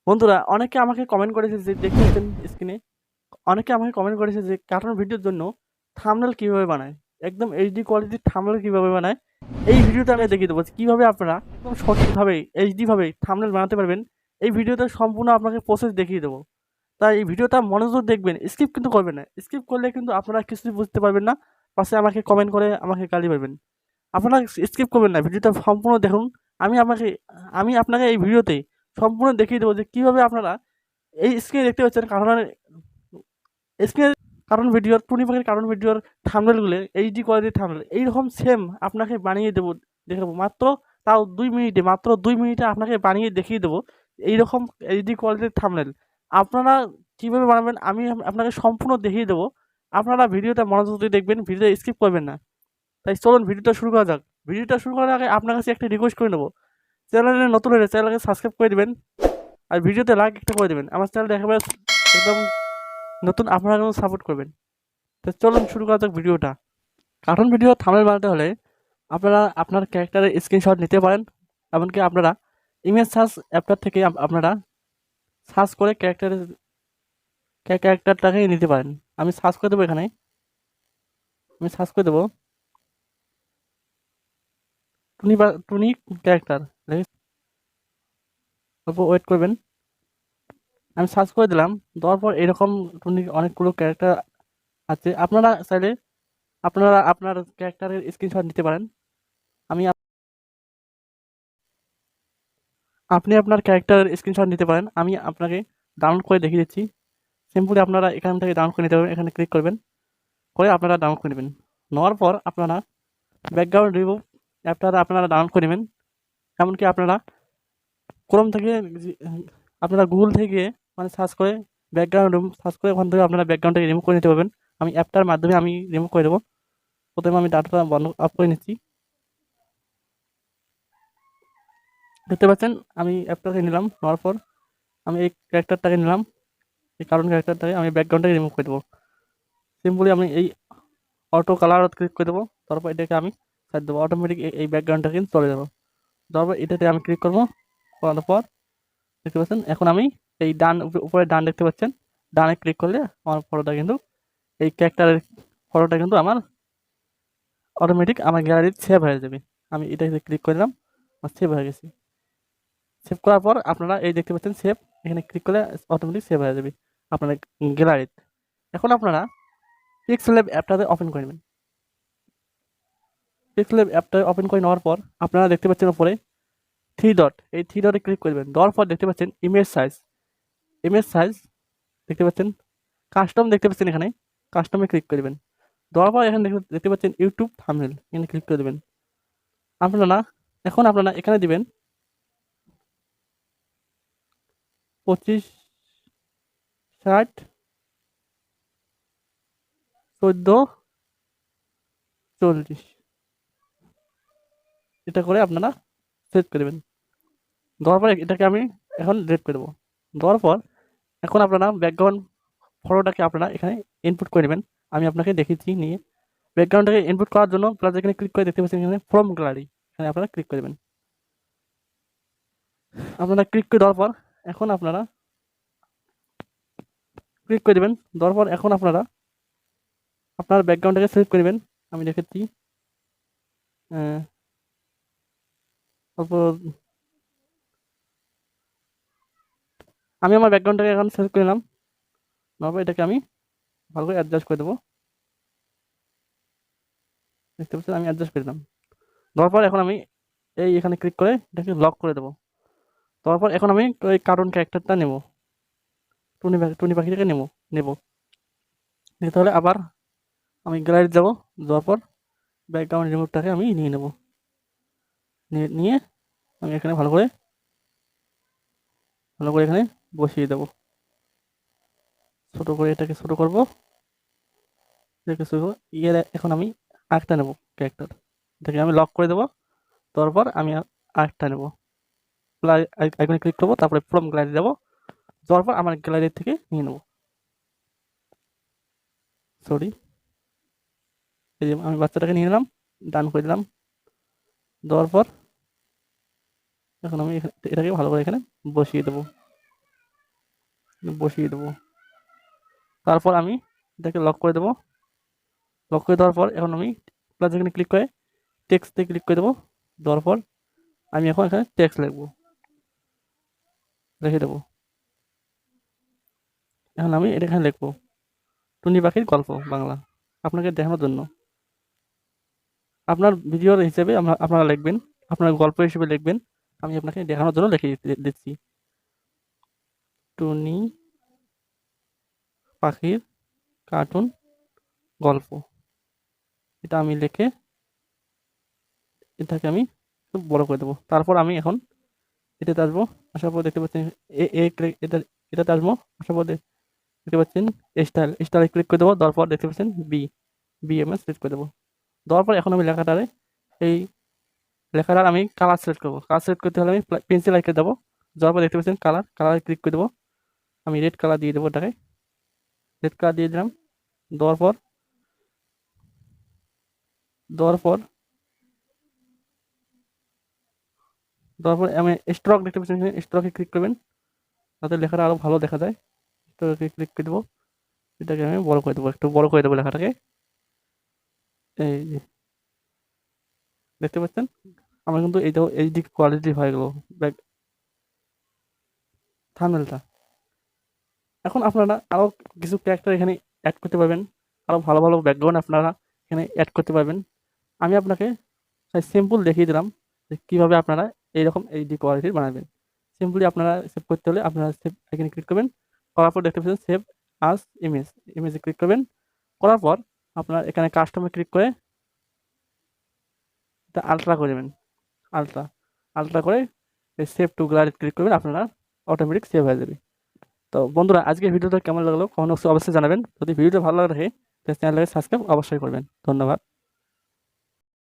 বন্ধুরা অনেকে আমাকে কমেন্ট করেছে যে দেখতেছেন স্ক্রিনে, অনেকে আমাকে কমেন্ট করেছে যে কার্টুন ভিডিওর জন্য থাম্বনেল কিভাবে বানায়, একদম এইচডি কোয়ালিটির থাম্বনেল কিভাবে বানায়। এই ভিডিওতে আমি দেখিয়ে দেবো কিভাবে আপনারা একদম সঠিকভাবে এইচডি ভাবে থাম্বনেল বানাতে পারবেন। এই ভিডিওতে সম্পূর্ণ আপনাকে প্রসেস দেখিয়ে দেবো। তাই এই ভিডিওটা মনোযোগ দেখবেন, স্কিপ কিন্তু করবেন না। স্কিপ করলে কিন্তু আপনারা কিছুই বুঝতে পারবেন না, পাশে আমাকে কমেন্ট করে আমাকে গালি পাবেন। আপনারা স্কিপ করবেন না, ভিডিওটা সম্পূর্ণ দেখুন। আমি আমাকে আমি আপনাকে এই ভিডিওতে সম্পূর্ণ দেখিয়ে দেবো যে কীভাবে আপনারা এই স্ক্রিনে দেখতে পাচ্ছেন স্ক্রিনে কার্টুন ভিডিওর টুনি পাখির কার্টুন ভিডিওর থাম্বনেলগুলো এইচডি কোয়ালিটির থাম্বনেল এইরকম সেম আপনাকে বানিয়ে দেবো, দেখাবো মাত্র তাও 2 মিনিটে, মাত্র 2 মিনিটে আপনাকে বানিয়ে দেখিয়ে দেবো এইরকম এইচডি কোয়ালিটির থাম্বনেল। আপনারা কীভাবে বানাবেন আমি আপনাকে সম্পূর্ণ দেখিয়ে দেবো। আপনারা ভিডিওটা মনোযোগ দিয়ে দেখবেন, ভিডিওটা স্কিপ করবেন না। তাই চলুন ভিডিওটা শুরু করা যাক। ভিডিওটা শুরু করার আগে আপনার কাছে একটা রিকোয়েস্ট করে নেবো, চ্যানেলে নতুন হলে চ্যানেলকে সাবস্ক্রাইব করে দেবেন আর ভিডিওতে লাইক একটা করে দেবেন। আমার চ্যানেলটা একেবারে একদম নতুন, আপনারা কেমন সাপোর্ট করবেন। তো চলুন শুরু করা যাক ভিডিওটা। কার্টুন ভিডিও থাম্বনেল বানাতে হলে আপনারা আপনার ক্যারেক্টারের স্ক্রিনশট নিতে পারেন, এমনকি আপনারা ইমেজ সার্চ অ্যাপটা থেকে আপনারা সার্চ করে ক্যারেক্টারটাকে নিতে পারেন। আমি সার্চ করে দেবো, এখানে আমি সার্চ করে দেবো টুনি ক্যারেক্টার, অল্প ওয়েট করবেন। আমি সার্চ করে দিলাম, দেওয়ার পর এরকম টুনি অনেকগুলো ক্যারেক্টার আছে। আপনারা চাইলে আপনারা আপনার ক্যারেক্টারের স্ক্রিনশট নিতে পারেন। আমি আপনি আপনার ক্যারেক্টারের স্ক্রিনশট নিতে পারেন, আমি আপনাকে ডাউনলোড করে দেখিয়ে দিচ্ছি। সিম্পলি আপনারা এখান থেকে ডাউনলোড করে নিতে পারবেন, এখানে ক্লিক করবেন, করে আপনারা ডাউনলোড করে নেবেন। নেওয়ার পর আপনারা ব্যাকগ্রাউন্ড রিমুভ অ্যাপটা আপনারা ডাউনলোড করে নেবেন। এমনকি আপনারা ক্রোম থেকে আপনারা গুগল থেকে মানে সার্চ করে ব্যাকগ্রাউন্ড রিমুভ সার্চ করে ওখান থেকে আপনারা ব্যাকগ্রাউন্ডটাকে রিমুভ করে নিতে পারবেন। আমি অ্যাপটার মাধ্যমে আমি রিমুভ করে দেবো। প্রথমে আমি ডাটাটা বন্ধ অফ করে নিচ্ছি। দেখতে পাচ্ছেন আমি অ্যাপটাকে নিলাম, নেওয়ার পর আমি এই ক্যারেক্টারটাকে নিলাম, এই কারণ ক্যারেক্টারটাকে আমি ব্যাকগ্রাউন্ডটাকে রিমুভ করে দেবো। সিম্পলি আমি এই অটো কালার ক্লিক করে দেবো, তারপর এটাকে আমি সাইড দেবো, অটোমেটিক এই ব্যাকগ্রাউন্ডটা কিন্তু চলে যাবো। তারপর এটাতে আমি ক্লিক করবো, করার পর দেখতে পাচ্ছেন এখন আমি এই উপরে ডান দেখতে পাচ্ছেন, ডানে ক্লিক করলে আমার ফটোটা কিন্তু এই ক্যারেক্টারের ফটোটা কিন্তু আমার অটোমেটিক আমার গ্যালারিতে সেভ হয়ে যাবে। আমি এটাতে ক্লিক করলাম, আমার সেভ হয়ে গেছে। সেভ করার পর আপনারা এই দেখতে পাচ্ছেন সেভ, এখানে ক্লিক করলে অটোমেটিক সেভ হয়ে যাবে আপনার গ্যালারিতে। এখন আপনারা পিক্সেল অ্যাপটাতে ওপেন করে নেবেন। পিক্সেল অ্যাপটা ওপেন করে নেওয়ার পর আপনারা দেখতে পাচ্ছেন উপরে 3 ডট, এই 3 ডটে ক্লিক করবেন। দেওয়ার পর দেখতে পাচ্ছেন ইমেজ সাইজ দেখতে পাচ্ছেন, কাস্টম দেখতে পাচ্ছেন, এখানে কাস্টমে ক্লিক করবেন। দেওয়ার পর এখানে দেখতে পাচ্ছেন ইউটিউব থাম্বনেল, এখানে ক্লিক করে দেবেন। আপনারা এখানে দিবেন 25, 60, 14, 40 এটা করে আপনারা সেট করে দেবেন। দেওয়ার পর এটাকে আমি এখন ডিলিট করে দেবো। দেওয়ার পর এখন আপনারা ব্যাকগ্রাউন্ড ফটোটাকে আপনারা এখানে ইনপুট করে নেবেন। আমি আপনাকে দেখিয়েছি নিয়ে ব্যাকগ্রাউন্ডটাকে ইনপুট করার জন্য প্লাস এখানে ক্লিক করে দেখতে পাচ্ছেন এখানে ফ্রম গ্যালারি, এখানে আপনারা ক্লিক করে দেবেন। আপনারা ক্লিক করে দেওয়ার পর এখন আপনারা ক্লিক করে দেবেন। দেওয়ার পর এখন আপনারা আপনার ব্যাকগ্রাউন্ডটাকে সিলেক্ট করে নেবেন। আমি দেখাচ্ছি, অল্প আমি আমার ব্যাকগ্রাউন্ডটাকে এখন সিলেক্ট করে নিলাম। তারপর এটাকে আমি ভালো করে অ্যাডজাস্ট করে দেবো। দেখতে পাচ্ছেন আমি অ্যাডজাস্ট করে দিলাম। দেওয়ার পর এখন আমি এখানে ক্লিক করে এটাকে লক করে দেবো। তারপর এখন আমি ওই কার্টুন ক্যারেক্টারটা নেব, টুনি পাখিটাকে নেব। তাহলে আবার আমি গ্যালারি যাবো, যাওয়ার পর ব্যাকগ্রাউন্ড রিমুভটাকে আমি নিয়ে নেব। নিয়ে আমি এখানে ভালো করে এখানে বসিয়ে দেবো। ছোটো করে এটাকে ছোটো করবো, এখন আমি আরেকটা নেব ক্যারেক্টার, এটাকে আমি লক করে দেবো। তারপর আমি আরেকটা নেব, আইকনে ক্লিক করবো, তারপরে ফ্রম গ্যালারি যাবো, যাওয়ার পর আমার গ্যালারি থেকে নিয়ে নেব। সরি, এই যে আমি বাচ্চাটাকে নিয়ে নিলাম, ডান করে দিলাম। দেওয়ার পর এখন আমি এটাকে ভালো করে এখানে বসিয়ে দেবো। বসিয়ে দেবো। তারপর আমি এটাকে লক করে দেবো। লক করে দেওয়ার পর এখন আমি প্লাস এখানে ক্লিক করে টেক্সটে ক্লিক করে দেবো। দেওয়ার পর আমি এখন এখানে টেক্সট লিখবো, লিখে দেবো। এখন আমি এটা এখানে লিখবো টুনি পাখির গল্প বাংলা, আপনাকে দেখানোর জন্য। আপনার ভিডিওর হিসেবে আপনারা লিখবেন, আপনার গল্প হিসেবে লিখবেন। আমি আপনাকে দেখানোর জন্য লিখে দিচ্ছি টুনি পাখির কার্টুন গল্প। এটা আমি লিখে এটাকে আমি একটু বড় করে দেবো। তারপর আমি এখন এটাতে আসবো, আসার পর দেখতে পাচ্ছেন এটা এটাতে আসবো, আসার পর দেখতে পাচ্ছেন স্টাইলে ক্লিক করে দেবো। দেওয়ার পর দেখতে পাচ্ছেন বিএমএস ক্লিক করে দেবো। দেওয়ার পর এখন আমি এই লেখাটার আমি কালার সিলেক্ট করবো। কালার সিলেক্ট করতে হলে আমি পেন্সিল আইকনে দেবো। যাওয়ার পর দেখতে পাচ্ছেন কালার ক্লিক করে দেবো। আমি রেড কালার দিয়ে দেবো, এটাকে রেড কালার দিয়ে দিলাম। দেওয়ার পর দেওয়ার পর দেওয়ার পর আমি স্ট্রোক দেখতে পাচ্ছেন, স্ট্রোকে ক্লিক করবেন তাতে লেখাটা আরও ভালো দেখা যায়। স্ট্রোকে ক্লিক করে দেবো। এটাকে আমি বড় করে দেবো, একটু বড় করে দেবো লেখাটাকে। এই যে দেখতে পাচ্ছেন আমার কিন্তু এই দিক কোয়ালিটি হয়ে গেল থাম্বনেলটা। এখন আপনারা আরও কিছু ক্যারেক্টার এখানে অ্যাড করতে পারবেন, আরও ভালো ভালো ব্যাকগ্রাউন্ড আপনারা এখানে অ্যাড করতে পারবেন। আমি আপনাকে সিম্পল দেখিয়ে দিলাম যে কীভাবে আপনারা এইরকম এইচডি কোয়ালিটির বানাবেন। সিম্পলি আপনারা সেভ করতে হলে আপনারা সেভ এখানে ক্লিক করবেন। করার পর দেখতে পাচ্ছেন সেভ আস ইমেজে ক্লিক করবেন। করার পর আপনার এখানে কাস্টমে ক্লিক করে এটা আলট্রা করে দেবেন। আলট্রা করে সেভ টু গ্যালারিতে ক্লিক করবেন, আপনারা অটোমেটিক সেভ হয়ে যাবে। তো বন্ধুরা আজকের ভিডিওটা কেমন লাগলো কমেন্ট বক্সে অবশ্যই জানাবেন। যদি ভিডিওটা ভালো লাগে থাকে তাহলে চ্যানেলটাকে সাবস্ক্রাইব অবশ্যই করবেন। ধন্যবাদ।